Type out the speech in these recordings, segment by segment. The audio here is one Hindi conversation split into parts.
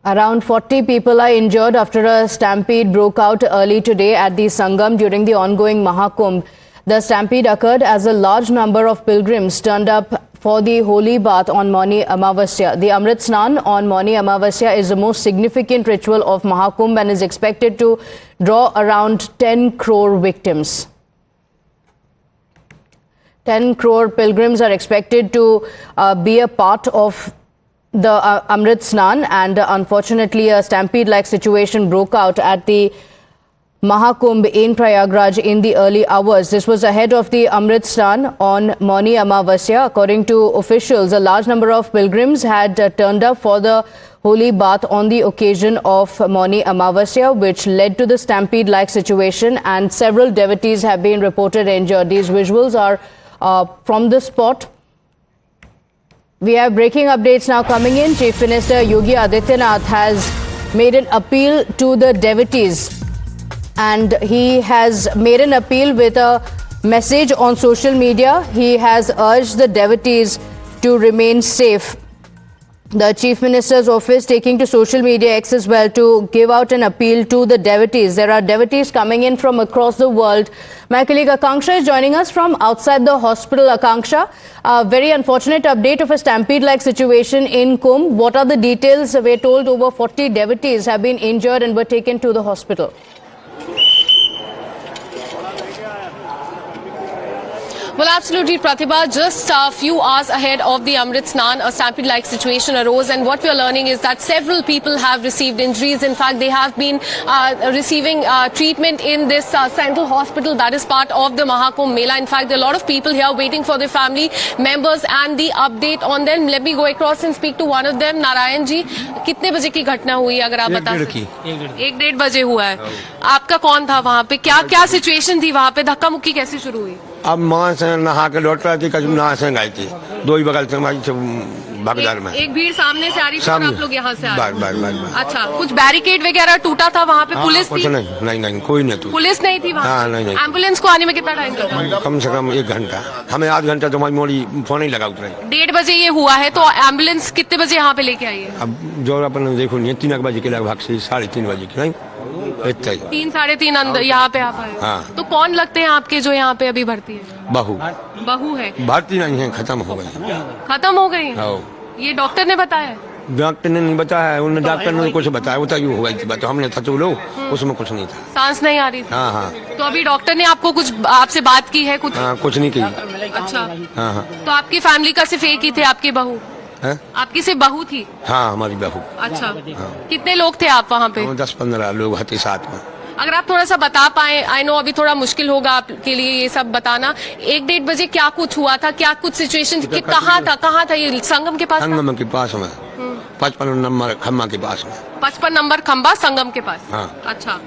Around 40 people are injured after a stampede broke out early today at the Sangam during the ongoing Mahakumbh. The stampede occurred as a large number of pilgrims turned up for the holy bath on Mauni Amavasya. The Amrit Snan on Mauni Amavasya is the most significant ritual of Mahakumbh and is expected to draw around 10 crore victims. 10 crore pilgrims are expected to be a part of the Amrit Snan, and unfortunately a stampede-like situation broke out at the Mahakumbh in Prayagraj in the early hours. This was ahead of the Amrit Snan on Mauni Amavasya. According to officials, a large number of pilgrims had turned up for the holy bath on the occasion of Mauni Amavasya, which led to the stampede-like situation, and several devotees have been reported injured. These visuals are from the spot. We have breaking updates now coming in. Chief Minister Yogi Adityanath has made an appeal to the devotees, and he has made an appeal with a message on social media. He has urged the devotees to remain safe. The Chief Minister's office taking to social media X as well to give out an appeal to the devotees. There are devotees coming in from across the world. My colleague Akanksha is joining us from outside the hospital. Akanksha, a very unfortunate update of a stampede-like situation in Kumbh. What are the details? We're told over 40 devotees have been injured and were taken to the hospital. Well, absolutely, Pratibha. Just a few hours ahead of the Amrit Snan, a stampede-like situation arose, and what we are learning is that several people have received injuries. In fact, they have been receiving treatment in this central hospital that is part of the Mahakumbh Mela. In fact, there are a lot of people here waiting for their family members and the update on them. Let me go across and speak to one of them. Narayan ji, कितने बजे की घटना हुई अगर आप बता सकें? 1-1:30 बजे हुआ है। आपका कौन था वहाँ पे? क्या सिचुएशन थी वहाँ पे? धक्का मुक्की कैसे शुरू हुई? अब माँ से नहा के लौट रही थी, कभी नहा से गई थी, दो ही बगल से हमारी भागीदार में एक भीड़ सामने से आ रही थी और आप लोग यहाँ से आ रहे थे। अच्छा, कुछ बैरिकेड वगैरह टूटा था वहाँ पे? पुलिस कुछ नहीं कोई नहीं, पुलिस नहीं थी वहाँ? नहीं। एम्बुलेंस को आने में कितना टाइम लगा? कम से कम 1 घंटा, हमें आध घंटा तो हमारी मोड़ी फोन ही लगा उतरे। 1:30 बजे ये हुआ है, तो एम्बुलेंस कितने बजे यहाँ पे लेके आई है? अब जो अपन देखो 3 बजे के लगभग से 3:30 बजे की, नहीं 3-3:30 अंदर यहाँ पे आप आए। हाँ। तो कौन लगते हैं आपके जो यहाँ पे अभी भर्ती है? बहू है। भर्ती नहीं है, खत्म हो गई। खत्म हो गई? ये डॉक्टर ने बताया? डॉक्टर ने नहीं बताया, उन्होंने डॉक्टर ने कुछ बताया, वो तो यूँ हो गई थी, तो हमने था तो लो, उसमें कुछ नहीं था, सांस नहीं आ रही थी। हाँ। तो अभी डॉक्टर ने आपको कुछ आपसे बात की है? कुछ नहीं की। अच्छा। हाँ। तो आपकी फैमिली का सिर्फ एक ही थे, आपकी बहू? आपकी सिर्फ बहू थी? हाँ, हमारी बहू। अच्छा। कितने लोग थे आप वहाँ पे? 10-15 लोग थे साथ में। अगर आप थोड़ा सा बता पाए, आई नो अभी थोड़ा मुश्किल होगा आपके लिए ये सब बताना, 1-1:30 बजे क्या कुछ हुआ था, क्या कुछ सिचुएशन थी, कहाँ था ये? संगम के पास? संगम के पास में, 55 नंबर खम्बा के पास में। 55 नंबर खम्बा संगम के पास? हाँ। अच्छा।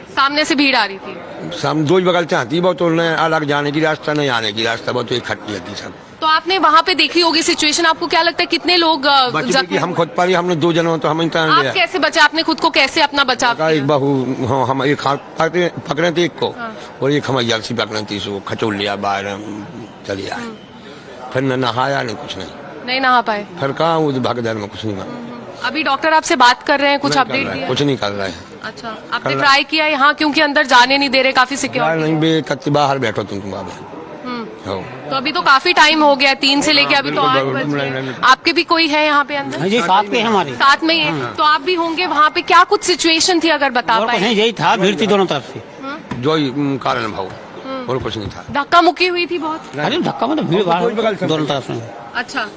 सामने से भीड़ आ रही थी? सामने दो ही बगल से आती, बहुत अलग जाने की रास्ता नहीं आने की रास्ता, बहुत इकट्ठी होती सब। तो आपने वहाँ पे देखी होगी सिचुएशन, आपको क्या लगता है कितने लोग हम खुद पर ही, हमने 2 जनों तो हम आप कैसे बचा? आपने खुद को कैसे अपना बचाव? एक बहू, हम एक पकड़े थे एक को, और एक हमारी जलसी पकड़े थी, उसको खचोल लिया बाहर, चल गया। फिर न नहाया नहीं, कुछ नहीं नहा पाए। फिर कहाँ भागीदार में कुछ नहीं। अभी डॉक्टर आपसे बात कर रहे हैं, कुछ अपडेट दिया? कुछ नहीं कर रहे हैं। अच्छा, आपने ट्राई किया यहाँ, क्योंकि अंदर जाने नहीं दे रहे, काफी सिक्योरिटी नहीं, बाहर बैठो तुम बाबा। तो अभी तो काफी टाइम हो गया, 3 से लेके अभी तो 8 बज गए। आपके भी कोई है यहाँ पे अंदर? जी, साथ में हमारे साथ में ही है। तो आप भी होंगे वहाँ पे, क्या कुछ सिचुएशन थी अगर बता पाए? यही था, भीड़ थी दोनों तरफ से, जो कारण भाव, और कुछ नहीं था। धक्का मुक्की हुई थी बहुत? अरे धक्का मतलब भीड़ दोनों तरफ से। अच्छा।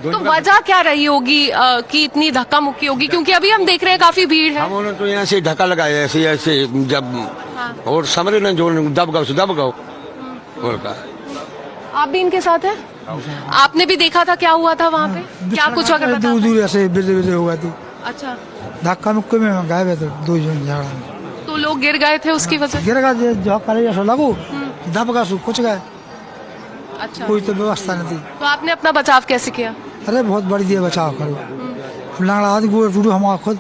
तो वजह क्या रही होगी कि इतनी धक्का मुक्की होगी? क्योंकि अभी हम देख रहे हैं काफी भीड़ है। उन्होंने तो यहाँ से धक्का लगाया ऐसे जब, और समझ न जो दब गओ और का। आप भी इनके साथ हैं? आपने भी देखा था क्या हुआ था वहाँ पे? क्या कुछ अगर दूर ऐसे बिजली हो गई थी। अच्छा। धक्का मुक्के में गायब थे 2 जन झाड़ा, तो लोग गिर गए थे उसकी वजह? गिर गए जो कले लगो, दब गए, कुछ गए। अच्छा। कोई तो व्यवस्था नहीं थी। तो आपने अपना बचाव कैसे किया? अरे बहुत बड़ी दिया बचाव करो, लंगड़ा आदि गोड़ टूटू हमारा खुद।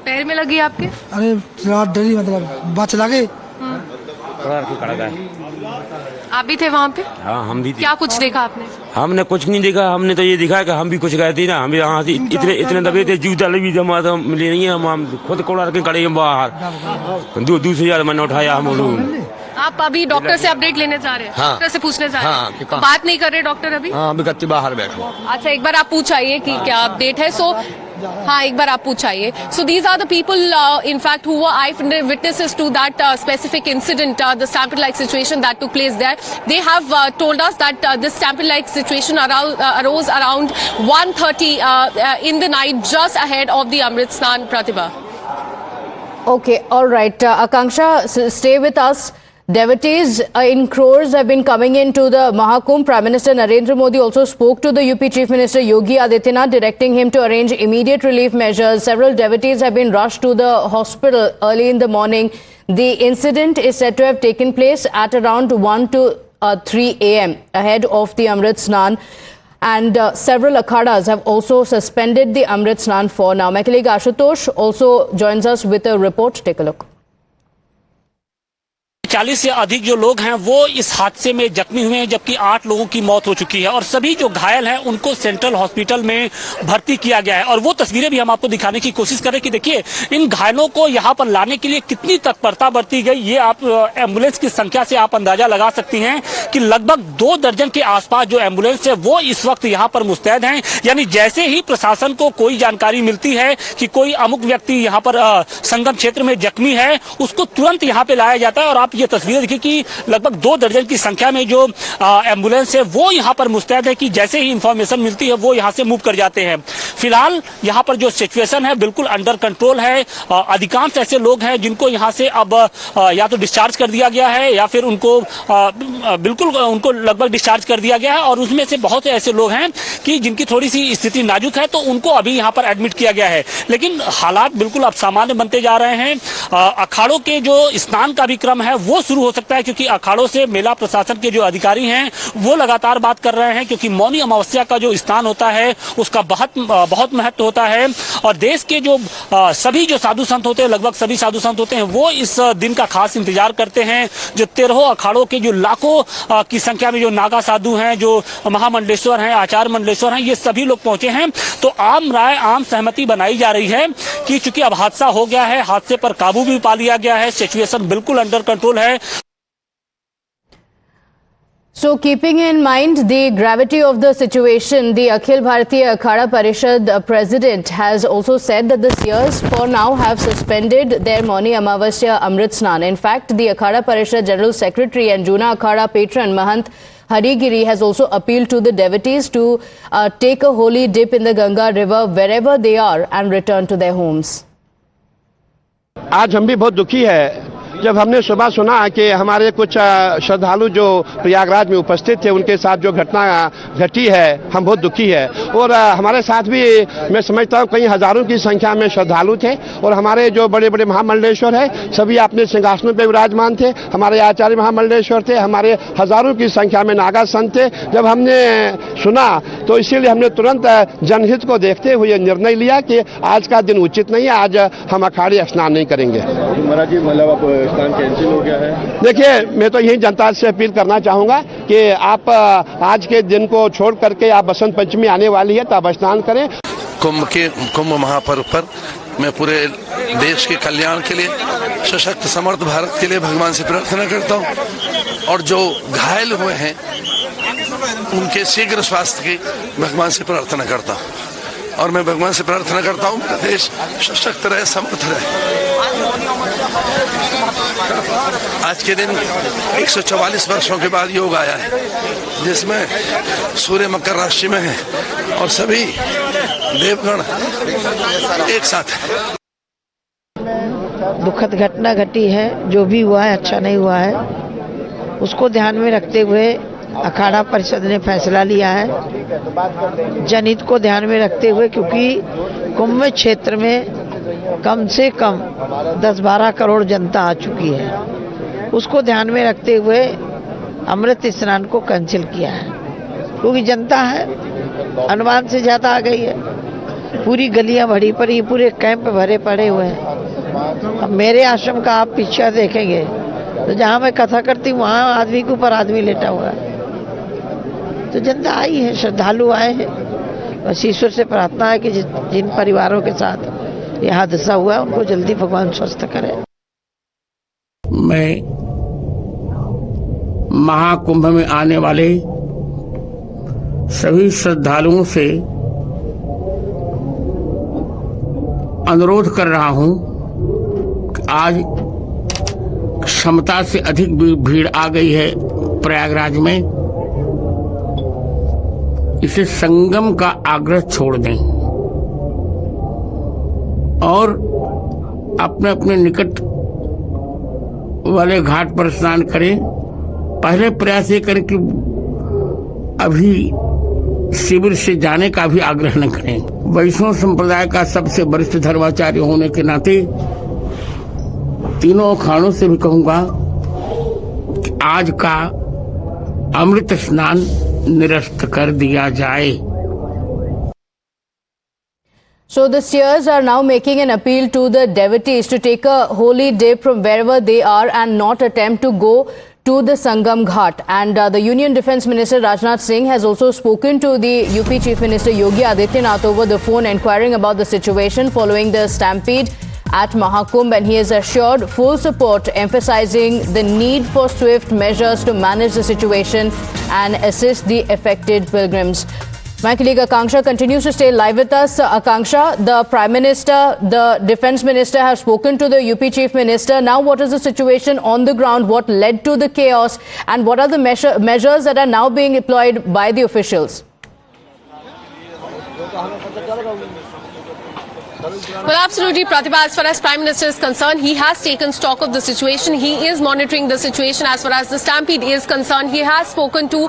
पैर में लगी आपके? अरे रात डरी, मतलब बच लगे, पकड़ा के कड़ा गए। आप भी थे वहाँ पे? हाँ हम भी क्या कुछ देखा आपने? हमने कुछ नहीं देखा, हमने तो ये दिखा कि हम भी कुछ गए थे ना, हमें यहाँ से इतने दबे थे, जूता भी जमा था मिले नहीं, हम खुद कोड़ा के खड़े हैं बाहर, दूसरी यार मैंने उठाया हम लोग। आप अभी डॉक्टर से अपडेट लेने जा रहे हैं? हाँ। डॉक्टर से पूछने जा रहे हैं? हाँ, कि कहाँ? बात नहीं कर रहे डॉक्टर अभी? हाँ अभी कच्चे बाहर बैठे। अच्छा, एक बार आप पूछ आइए कि क्या अपडेट है। सो हाँ, एक बार आप पूछ आइए। So these are the people in fact who were eye witnesses to that specific incident, the stampede-like situation that took place there. They have told us that this stampede-like situation arose around 1:30 in the night, just ahead of the Amrit Snan, Pratibha. Okay, all right. Akanksha, stay with us. Devotees in crores have been coming into the Mahakumbh. Prime Minister Narendra Modi also spoke to the UP Chief Minister Yogi Adityanath, directing him to arrange immediate relief measures. Several devotees have been rushed to the hospital early in the morning. The incident is said to have taken place at around 1 to 3 a.m. ahead of the Amrit Snan. And several akhadas have also suspended the Amrit Snan for now. My colleague Ashutosh also joins us with a report. Take a look. 40 से अधिक जो लोग हैं वो इस हादसे में जख्मी हुए हैं, जबकि 8 लोगों की मौत हो चुकी है और सभी जो घायल हैं उनको सेंट्रल हॉस्पिटल में भर्ती किया गया है। और वो तस्वीरें भी हम आपको दिखाने की कोशिश कर रहे हैं कि देखिए इन घायलों को यहाँ पर लाने के लिए कितनी तत्परता बरती गई। ये आप एम्बुलेंस की संख्या से आप अंदाजा लगा सकती हैं कि लगभग 2 दर्जन के आसपास जो एम्बुलेंस है वो इस वक्त यहाँ पर मुस्तैद हैं। यानी जैसे ही प्रशासन को कोई जानकारी मिलती है कि कोई अमुक व्यक्ति यहाँ पर संगम क्षेत्र में जख्मी है, उसको तुरंत यहाँ पे लाया जाता है। और आप ये तस्वीरें देखिए कि लगभग 2 दर्जन की संख्या में जो एम्बुलेंस है वो यहाँ पर मुस्तैद है कि जैसे ही इंफॉर्मेशन मिलती है वो यहाँ से मूव कर जाते हैं। फिलहाल यहाँ पर जो सिचुएशन है बिल्कुल अंडर कंट्रोल है। अधिकांश ऐसे लोग हैं जिनको यहाँ से अब या तो डिस्चार्ज कर दिया गया है या फिर उनको बिल्कुल उनको लगभग डिस्चार्ज कर दिया गया है। और उसमें से बहुत से ऐसे लोग हैं कि जिनकी थोड़ी सी स्थिति नाजुक है तो उनको अभी यहाँ पर एडमिट किया गया है। लेकिन हालात बिल्कुल अब सामान्य बनते जा रहे हैं। अखाड़ों के जो स्नान का भी क्रम है वो शुरू हो सकता है, क्योंकि अखाड़ों से मेला प्रशासन के जो अधिकारी हैं वो लगातार बात कर रहे हैं, क्योंकि मौनी अमावस्या का जो स्नान होता है उसका बहुत महत्व होता है। और देश के जो सभी जो साधु संत होते हैं, लगभग सभी साधु संत होते हैं, वो इस दिन का खास इंतजार करते हैं। जो 13 अखाड़ों के जो लाखों की संख्या में जो नागा साधु हैं, जो महामंडलेश्वर हैं, आचार्य मंडलेश्वर हैं, ये सभी लोग पहुंचे हैं। तो आम राय, आम सहमति बनाई जा रही है कि चूंकि अब हादसा हो गया है, हादसे पर काबू भी पा लिया गया है, सिचुएशन बिल्कुल अंडर कंट्रोल है। So, keeping in mind the gravity of the situation, the Akhil Bharatiya Akhada Parishad president has also said that the seers for now have suspended their Mauni Amavasya Amrit Snan. In fact, the Akhada Parishad General Secretary and Juna Akhada patron Mahant Harigiri has also appealed to the devotees to take a holy dip in the Ganga river wherever they are and return to their homes. आज हम भी बहुत दुखी है जब हमने सुबह सुना कि हमारे कुछ श्रद्धालु जो प्रयागराज में उपस्थित थे उनके साथ जो घटना घटी है, हम बहुत दुखी है। और हमारे साथ भी मैं समझता हूँ कई हजारों की संख्या में श्रद्धालु थे और हमारे जो बड़े बड़े महामंडलेश्वर है सभी अपने सिंहासनों पर विराजमान थे। हमारे आचार्य महामंडलेश्वर थे, हमारे हजारों की संख्या में नागा संत थे। जब हमने सुना तो इसीलिए हमने तुरंत जनहित को देखते हुए निर्णय लिया कि आज का दिन उचित नहीं है, आज हम अखाड़े स्नान नहीं करेंगे। महाराज जी, मतलब स्नान कैंसिल हो गया है। देखिए, मैं तो यही जनता से अपील करना चाहूंगा कि आप आज के दिन को छोड़ करके आप बसंत पंचमी आने वाली है तो आप स्नान करें। कुंभ महापर्व पर मैं पूरे देश के कल्याण के लिए, सशक्त समर्थ भारत के लिए भगवान से प्रार्थना करता हूं और जो घायल हुए हैं उनके शीघ्र स्वास्थ्य की भगवान से प्रार्थना करता हूं। और मैं भगवान से प्रार्थना करता हूं मेरा देश सशक्त रहे, समर्थ रहे। आज के दिन 144 वर्षों के बाद योग आया है, जिसमें सूर्य मकर राशि में है और सभी देवगण एक साथ है। दुखद घटना घटी है, जो भी हुआ है अच्छा नहीं हुआ है, उसको ध्यान में रखते हुए अखाड़ा परिषद ने फैसला लिया है जनहित को ध्यान में रखते हुए, क्योंकि कुंभ क्षेत्र में कम से कम 10-12 करोड़ जनता आ चुकी है। उसको ध्यान में रखते हुए अमृत स्नान को कैंसिल किया है, क्योंकि जनता है अनुमान से ज्यादा आ गई है। पूरी गलियां भरी पड़ी, पूरे कैंप भरे पड़े हुए हैं। अब मेरे आश्रम का आप पीछे देखेंगे तो जहां मैं कथा करती हूँ वहां आदमी के ऊपर आदमी लेटा हुआ है। तो जनता आई है, श्रद्धालु आए हैं। बस ईश्वर से प्रार्थना है कि जिन परिवारों के साथ यह हादसा हुआ उनको जल्दी भगवान स्वस्थ करे। मैं महाकुंभ में आने वाले सभी श्रद्धालुओं से अनुरोध कर रहा हूं कि आज क्षमता से अधिक भीड़ आ गई है प्रयागराज में। इसे संगम का आग्रह छोड़ दें और अपने अपने निकट वाले घाट पर स्नान करें। पहले प्रयास ये करें कि अभी शिविर से जाने का भी आग्रह न करें। वैष्णव संप्रदाय का सबसे वरिष्ठ धर्माचार्य होने के नाते तीनों अखाड़ों से भी कहूंगा कि आज का अमृत स्नान निरस्त कर दिया जाए। So the seers are now making an appeal to the devotees to take a holy dip from wherever they are and not attempt to go to the Sangam Ghat. And the Union Defence Minister Rajnath Singh has also spoken to the UP Chief Minister Yogi Adityanath over the phone, inquiring about the situation following the stampede at Mahakumbh, and he has assured full support, emphasizing the need for swift measures to manage the situation and assist the affected pilgrims. My colleague Akanksha continues to stay live with us. Akanksha, the Prime Minister, the Defence Minister have spoken to the UP Chief Minister. Now what is the situation on the ground? What led to the chaos? And what are the measures that are now being employed by the officials? Well, absolutely, Pratibha. As far as Prime Minister is concerned, he has taken stock of the situation. He is monitoring the situation as far as the stampede is concerned. He has spoken to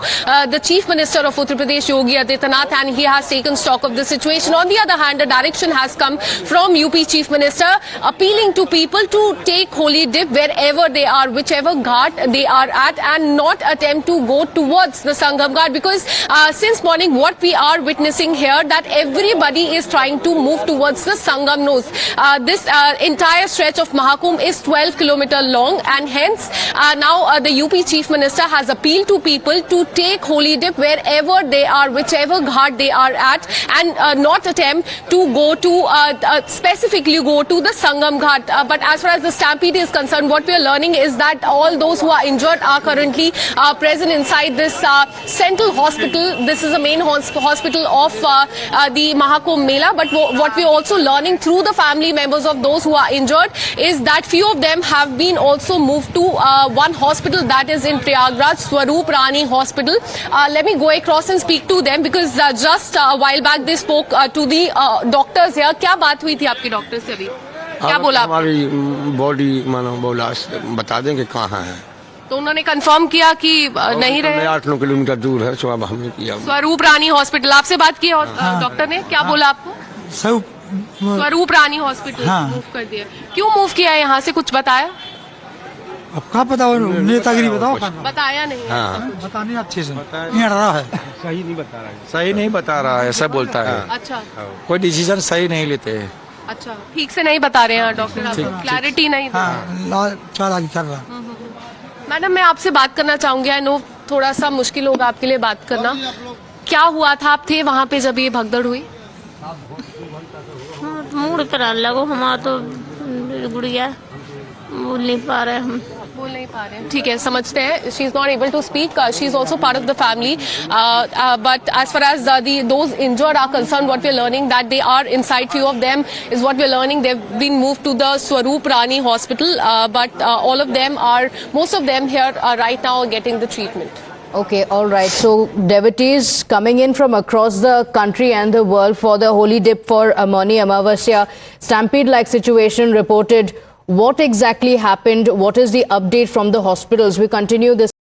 the Chief Minister of Uttar Pradesh, Yogi Adityanath, and he has taken stock of the situation. On the other hand, a direction has come from UP Chief Minister appealing to people to take holy dip wherever they are, whichever ghat they are at, and not attempt to go towards the Sangam Ghat, because since morning what we are witnessing here, that everybody is trying to move towards the Sangam Nose. This entire stretch of Mahakumbh is 12 km long, and hence now the UP Chief Minister has appealed to people to take holy dip wherever they are, whichever ghat they are at, and not attempt to go to specifically go to the Sangam Ghat. But as far as the stampede is concerned, what we are learning is that all those who are injured are currently present inside this central hospital. This is the main hospital of the Mahakumbh Mela. But what we are also learning through the family members of those who are injured is that few of them have been also moved to one hospital that is in Prayagraj, Swaroop Rani Hospital. Let me go across and speak to them, because just a while back they spoke to the doctors here. क्या बात हुई थी आपके डॉक्टर से अभी? क्या बोला? हमारी बॉडी मानो बोला बता देंगे कहाँ है, तो उन्होंने कंफर्म किया कि नहीं रहे। 8-9 किलोमीटर दूर है, सो अब हमने किया। स्वरूप रानी हॉस्पिटल, आपसे बात की डॉक्टर ने, क्या बोला आपको? स्वरूप रानी हॉस्पिटल मूव कर दिया। क्यों मूव किया है यहाँ से, कुछ बताया? अब क्या पता, नेतागिरी बताओ। बताया नहीं। हाँ, बताने अच्छे से नहीं रहा है, सही नहीं बता रहा है, सही नहीं बता रहा है, ऐसा बोलता है। अच्छा, कोई डिसीजन सही नहीं लेते हैं। अच्छा, ठीक से नहीं बता रहे हैं डॉक्टर, आपको क्लैरिटी नहीं। कर रहा। मैडम, मैं आपसे बात करना चाहूंगी। आई नो थोड़ा सा मुश्किल होगा आपके लिए बात करना। क्या हुआ था, आप थे वहाँ पे जब ये भगदड़ हुई? मूड पर लगो, हमारा तो गुड़िया बोल नहीं पा रहे, हम बोल नहीं पा रहे हैं। ठीक है, समझते हैं। She is not able to speak, she is also part of the family, but as far as those injured are concern, what we are learning that they are inside, few of them is what we are learning they have been moved to the Swaroop Rani hospital, but all of them are, most of them here are right now getting the treatment. Okay, all right. So devotees coming in from across the country and the world for the holy dip for Mauni Amavasya. Stampede-like situation reported. What exactly happened? What is the update from the hospitals? We continue this.